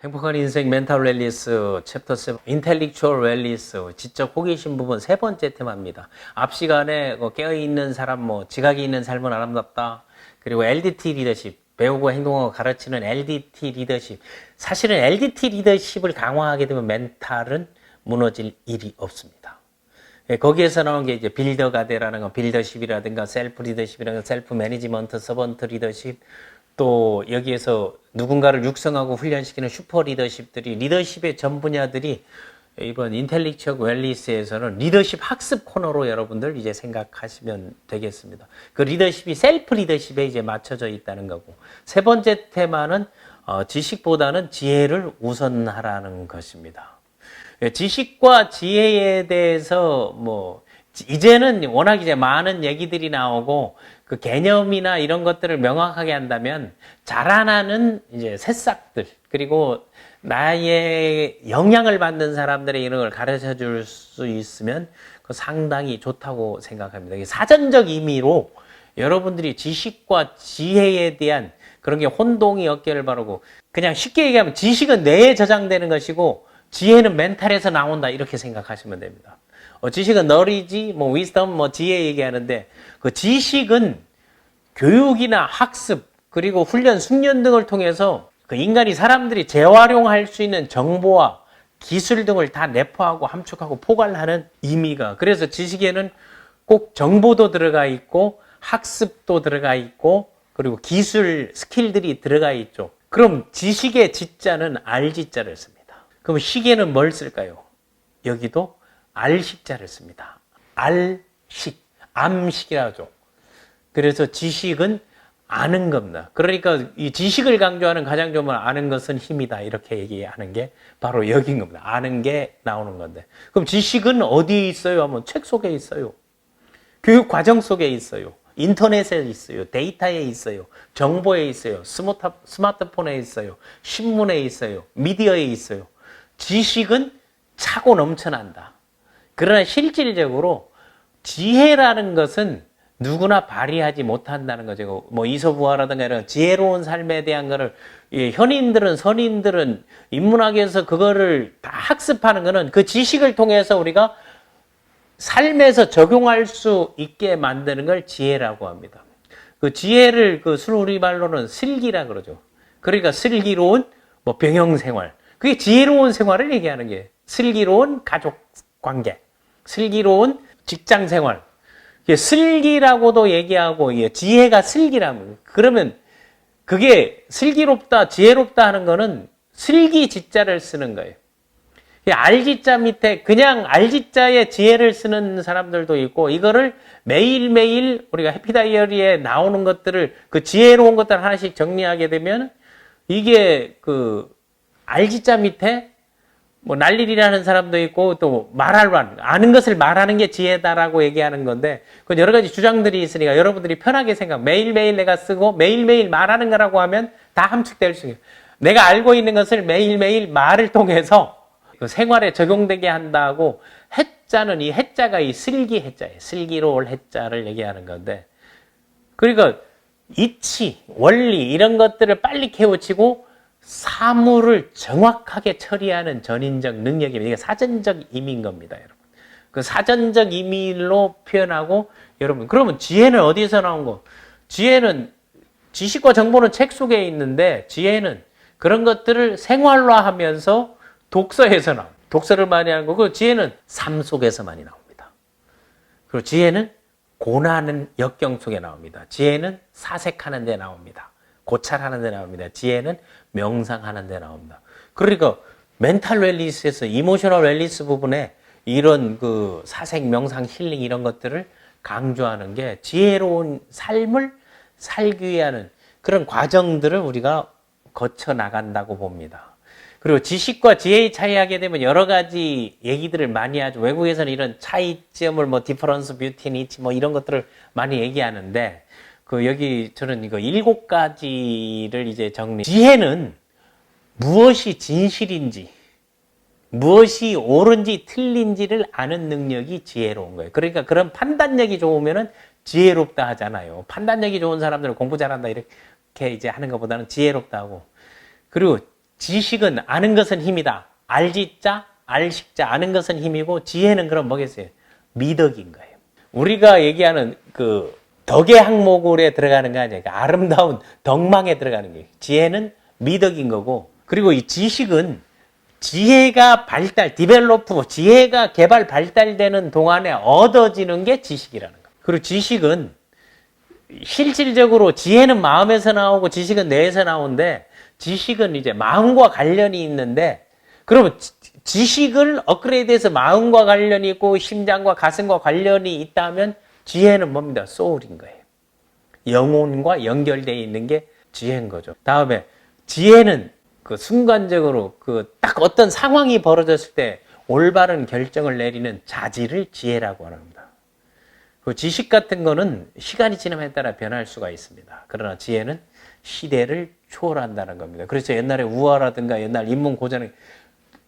행복한 인생 멘탈 웰니스 챕터 7 인텔렉추얼 웰니스 지적 호기심 부분 세 번째 테마입니다. 앞 시간에 깨어있는 사람, 지각이 있는 삶은 아름답다. 그리고 LDT 리더십, 배우고 행동하고 가르치는 LDT 리더십. 사실은 LDT 리더십을 강화하게 되면 멘탈은 무너질 일이 없습니다. 거기에서 나온 게 이제 빌더가 되라는 거, 빌더십이라든가 셀프 리더십이라든가 셀프 매니지먼트, 서번트 리더십, 또 여기에서 누군가를 육성하고 훈련시키는 슈퍼 리더십들이 리더십의 전 분야들이 이번 인텔렉츄얼 웰니스에서는 리더십 학습 코너로 여러분들 이제 생각하시면 되겠습니다. 그 리더십이 셀프 리더십에 이제 맞춰져 있다는 거고, 세 번째 테마는 지식보다는 지혜를 우선하라는 것입니다. 지식과 지혜에 대해서 이제는 워낙 이제 많은 얘기들이 나오고 그 개념이나 이런 것들을 명확하게 한다면 자라나는 이제 새싹들, 그리고 나의 영향을 받는 사람들의 이런 걸 가르쳐 줄 수 있으면 그 상당히 좋다고 생각합니다. 사전적 의미로 여러분들이 지식과 지혜에 대한 그런 게 혼동이 어깨를 바르고, 그냥 쉽게 얘기하면 지식은 뇌에 저장되는 것이고 지혜는 멘탈에서 나온다, 이렇게 생각하시면 됩니다. 지식은 knowledge, wisdom, 지혜 얘기하는데, 그 지식은 교육이나 학습, 그리고 훈련, 숙련 등을 통해서 그 인간이 사람들이 재활용할 수 있는 정보와 기술 등을 다 내포하고 함축하고 포괄하는 의미가, 그래서 지식에는 꼭 정보도 들어가 있고 학습도 들어가 있고 그리고 기술, 스킬들이 들어가 있죠. 그럼 지식의 지자는 알지자를 씁니다. 그럼 식에는 뭘 쓸까요? 여기도 알식자를 씁니다. 알식, 암식이라고 하죠. 그래서 지식은 아는 겁니다. 그러니까 이 지식을 강조하는 가장 좋은 건 아는 것은 힘이다, 이렇게 얘기하는 게 바로 여기인 겁니다. 아는 게 나오는 건데, 그럼 지식은 어디에 있어요? 하면 책 속에 있어요. 교육 과정 속에 있어요. 인터넷에 있어요. 데이터에 있어요. 정보에 있어요. 스마트폰에 있어요. 신문에 있어요. 미디어에 있어요. 지식은 차고 넘쳐난다. 그러나 실질적으로 지혜라는 것은 누구나 발휘하지 못한다는 거죠. 이소부화라든가 이런 지혜로운 삶에 대한 거를 현인들은, 선인들은 인문학에서 그거를 다 학습하는 거는 그 지식을 통해서 우리가 삶에서 적용할 수 있게 만드는 걸 지혜라고 합니다. 그 지혜를 그 순우리말로는 슬기라 그러죠. 그러니까 슬기로운 병영생활, 그게 지혜로운 생활을 얘기하는 게 슬기로운 가족 관계, 슬기로운 직장 생활. 슬기라고도 얘기하고 지혜가 슬기라면, 그러면 그게 슬기롭다, 지혜롭다 하는 거는 슬기 지자를 쓰는 거예요. 알지자 밑에 그냥 알지자에 지혜를 쓰는 사람들도 있고, 이거를 매일매일 우리가 해피다이어리에 나오는 것들을, 그 지혜로운 것들 하나씩 정리하게 되면 이게 그 알지자 밑에 난일이라는 사람도 있고, 또 아는 것을 말하는 게 지혜다라고 얘기하는 건데, 그건 여러 가지 주장들이 있으니까 여러분들이 편하게 매일매일 내가 쓰고 매일매일 말하는 거라고 하면 다 함축될 수 있어요. 내가 알고 있는 것을 매일매일 말을 통해서 그 생활에 적용되게 한다고, 해자는 이 해자가 이 슬기 해자예요. 슬기로울 해자를 얘기하는 건데, 그러니까 이치, 원리 이런 것들을 빨리 깨우치고 사물을 정확하게 처리하는 전인적 능력입니다. 이게 사전적 의미인 겁니다, 여러분. 그 사전적 의미로 표현하고, 여러분, 그러면 지혜는 어디에서 나온 거? 지혜는, 지식과 정보는 책 속에 있는데, 지혜는 그런 것들을 생활화하면서 독서에서 나옵니다. 독서를 많이 하는 거고, 지혜는 삶 속에서 많이 나옵니다. 그리고 지혜는 고난은 역경 속에 나옵니다. 지혜는 사색하는 데 나옵니다. 고찰하는 데 나옵니다. 지혜는 명상하는 데 나옵니다. 그러니까 멘탈 웰니스에서 이모셔널 웰니스 부분에 이런 그 사색, 명상, 힐링 이런 것들을 강조하는 게 지혜로운 삶을 살기 위한 그런 과정들을 우리가 거쳐 나간다고 봅니다. 그리고 지식과 지혜의 차이하게 되면 여러 가지 얘기들을 많이 하죠. 외국에서는 이런 차이점을 디퍼런스, 뷰티, 니치 이런 것들을 많이 얘기하는데, 여기 저는 이거 7가지를 이제 지혜는 무엇이 진실인지, 무엇이 옳은지 틀린지를 아는 능력이 지혜로운 거예요. 그러니까 그런 판단력이 좋으면은 지혜롭다 하잖아요. 판단력이 좋은 사람들은 공부 잘한다 이렇게 이제 하는 것보다는 지혜롭다 하고, 그리고 지식은 아는 것은 힘이다. 알지자, 알식자, 아는 것은 힘이고 지혜는 그럼 뭐겠어요? 미덕인 거예요. 우리가 얘기하는 그 덕의 항목으로 들어가는 거 아니에요. 그러니까 아름다운 덕망에 들어가는 거예요. 지혜는 미덕인 거고, 그리고 이 지식은 지혜가 발달, 디벨로프, 지혜가 개발, 발달되는 동안에 얻어지는 게 지식이라는 거예요. 그리고 지식은 실질적으로 지혜는 마음에서 나오고 지식은 뇌에서 나오는데, 지식은 이제 마음과 관련이 있는데, 그러면 지식을 업그레이드해서 마음과 관련이 있고 심장과 가슴과 관련이 있다면 지혜는 뭡니다? 소울인 거예요. 영혼과 연결되어 있는 게 지혜인 거죠. 다음에 지혜는 그 순간적으로 그 딱 어떤 상황이 벌어졌을 때 올바른 결정을 내리는 자질을 지혜라고 합니다. 그 지식 같은 거는 시간이 지남에 따라 변할 수가 있습니다. 그러나 지혜는 시대를 초월한다는 겁니다. 그래서 옛날에 우화라든가 옛날 인문 고전에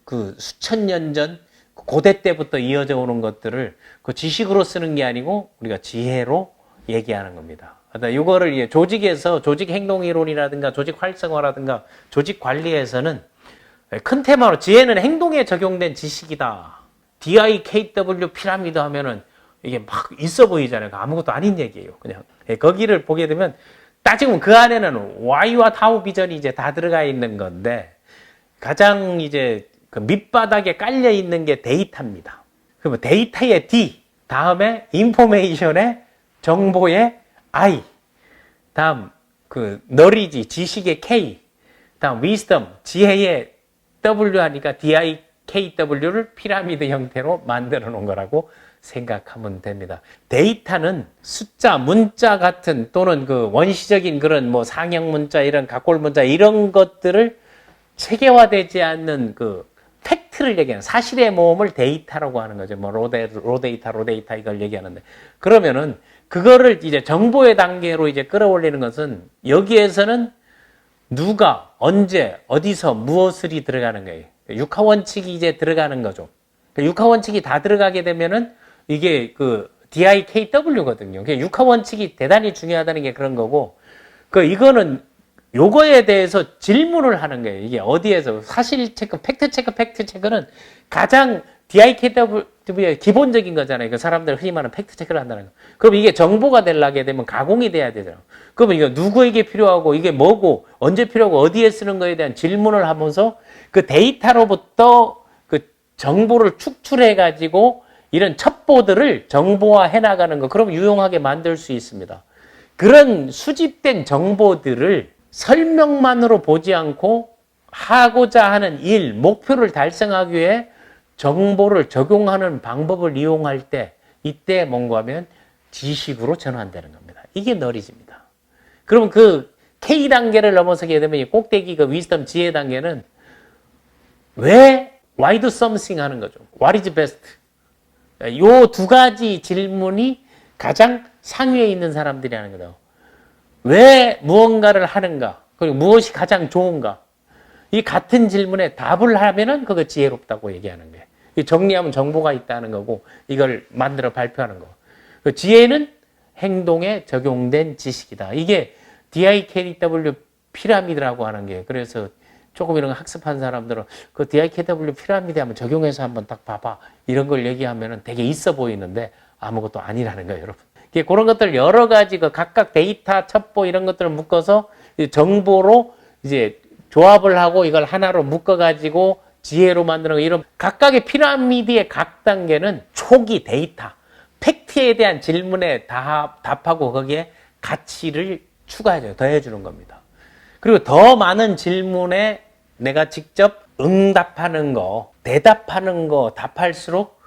그 수천 년 전 고대 때부터 이어져 오는 것들을 그 지식으로 쓰는 게 아니고 우리가 지혜로 얘기하는 겁니다. 이거를 조직에서 조직 행동 이론이라든가 조직 활성화라든가 조직 관리에서는 큰 테마로 지혜는 행동에 적용된 지식이다. DIKW 피라미드 하면은 이게 막 있어 보이잖아요. 아무것도 아닌 얘기예요. 그냥 거기를 보게 되면 따지면 그 안에는 Y와 타우 비전이 이제 다 들어가 있는 건데 가장 이제 그 밑바닥에 깔려 있는 게 데이터입니다. 그러면 데이터의 D, 다음에 인포메이션의 정보의 I, 다음 그 knowledge, 지식의 K, 다음 wisdom, 지혜의 W 하니까 DIKW를 피라미드 형태로 만들어 놓은 거라고 생각하면 됩니다. 데이터는 숫자, 문자 같은 또는 그 원시적인 그런 뭐 상형 문자, 이런 각골 문자 이런 것들을 체계화되지 않는 그 팩트를 얘기하는 사실의 모음을 데이터라고 하는 거죠. 뭐 로데이터 이걸 얘기하는데 그러면은 그거를 이제 정보의 단계로 이제 끌어올리는 것은 여기에서는 누가 언제 어디서 무엇을이 들어가는 거예요. 육하 원칙이 이제 들어가는 거죠. 육하 원칙이 다 들어가게 되면은 이게 그 DIKW거든요. 육하 원칙이 대단히 중요하다는 게 그런 거고 이거는 요거에 대해서 질문을 하는 거예요. 이게 어디에서 사실 체크, 팩트 체크는 가장 DIKW의 기본적인 거잖아요. 그 사람들 흔히 말하는 팩트 체크를 한다는 거. 그럼 이게 정보가 되려게 되면 가공이 돼야 되잖아요. 그러면 이거 누구에게 필요하고 이게 뭐고 언제 필요하고 어디에 쓰는 거에 대한 질문을 하면서 그 데이터로부터 그 정보를 축출해 가지고 이런 첩보들을 정보화해 나가는 거. 그럼 유용하게 만들 수 있습니다. 그런 수집된 정보들을 설명만으로 보지 않고 하고자 하는 일, 목표를 달성하기 위해 정보를 적용하는 방법을 이용할 때 이때 뭔가 하면 지식으로 전환되는 겁니다. 이게 너리지입니다. 그럼 그 K 단계를 넘어서게 되면 이 꼭대기 그 위스덤 지혜 단계는 왜 why do something 하는 거죠. What is best? 요 두 가지 질문이 가장 상위에 있는 사람들이 하는 거죠. 왜 무언가를 하는가? 그리고 무엇이 가장 좋은가? 이 같은 질문에 답을 하면은 그거 지혜롭다고 얘기하는 거예요. 정리하면 정보가 있다는 거고 이걸 만들어 발표하는 거. 그 지혜는 행동에 적용된 지식이다. 이게 DIKW 피라미드라고 하는 게 그래서 조금 이런 거 학습한 사람들은 그 DIKW 피라미드 한번 적용해서 한번 딱 봐봐. 이런 걸 얘기하면은 되게 있어 보이는데 아무것도 아니라는 거예요, 여러분. 그런 것들 여러 가지 그 각각 데이터, 첩보 이런 것들을 묶어서 정보로 이제 조합을 하고 이걸 하나로 묶어가지고 지혜로 만드는 거 이런 각각의 피라미드의 각 단계는 초기 데이터, 팩트에 대한 질문에 답하고 거기에 가치를 추가해줘요. 더해주는 겁니다. 그리고 더 많은 질문에 내가 직접 응답하는 거, 대답하는 거, 답할수록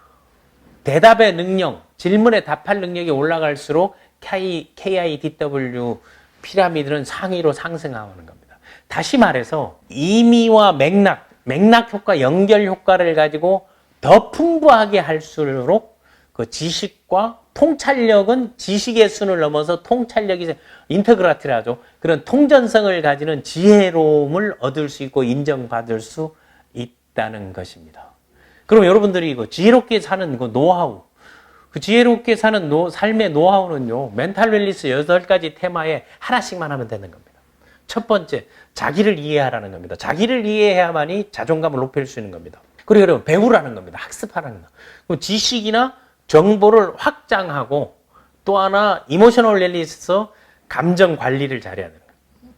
대답의 능력, 질문에 답할 능력이 올라갈수록 KIDW 피라미드는 상위로 상승하는 겁니다. 다시 말해서 의미와 맥락 효과, 연결 효과를 가지고 더 풍부하게 할수록 그 지식과 통찰력은 지식의 순을 넘어서 통찰력이 인터그라티라 하죠. 그런 통전성을 가지는 지혜로움을 얻을 수 있고 인정받을 수 있다는 것입니다. 그럼 여러분들이 이거 지혜롭게 사는 그 노하우, 그 지혜롭게 사는 삶의 노하우는요, 멘탈 웰니스 8가지 테마에 하나씩만 하면 되는 겁니다. 첫 번째, 자기를 이해하라는 겁니다. 자기를 이해해야만이 자존감을 높일 수 있는 겁니다. 그리고 여러분, 배우라는 겁니다. 학습하라는 거. 그럼 지식이나 정보를 확장하고 또 하나, 이모셔널 렐리스에서 감정 관리를 잘해야 되는 거예요.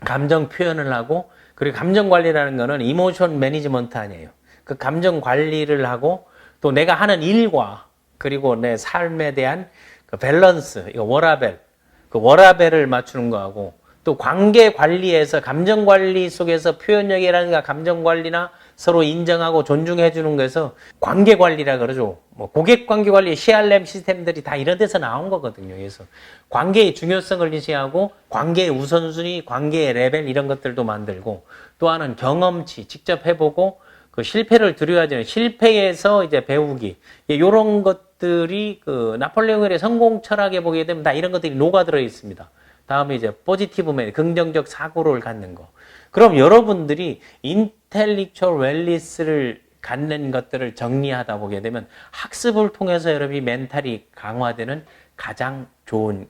감정 표현을 하고, 그리고 감정 관리라는 거는 이모션 매니지먼트 아니에요. 그 감정 관리를 하고 또 내가 하는 일과 그리고 내 삶에 대한 그 밸런스, 이거 워라밸, 그 워라밸을 맞추는 거하고 또 관계 관리에서 감정 관리 속에서 표현력이라든가 감정 관리나 서로 인정하고 존중해 주는 거에서 관계 관리라 그러죠. 뭐 고객 관계 관리, CRM 시스템들이 다 이런 데서 나온 거거든요. 그래서 관계의 중요성을 인식하고 관계의 우선순위, 관계의 레벨 이런 것들도 만들고 또 하나는 경험치 직접 해보고 그 실패를 두려워하지 않는 실패에서 이제 배우기 이런 것들이 그 나폴레옹 힐의 성공 철학에 보게 되면 다 이런 것들이 녹아들어 있습니다. 다음에 이제 포지티브 매니 긍정적 사고를 갖는 거. 그럼 여러분들이 인텔렉츄얼 웰리스를 갖는 것들을 정리하다 보게 되면 학습을 통해서 여러분이 멘탈이 강화되는 가장 좋은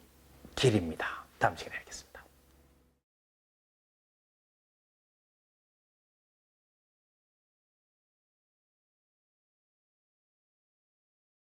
길입니다. 다음 시간에 뵙겠습니다.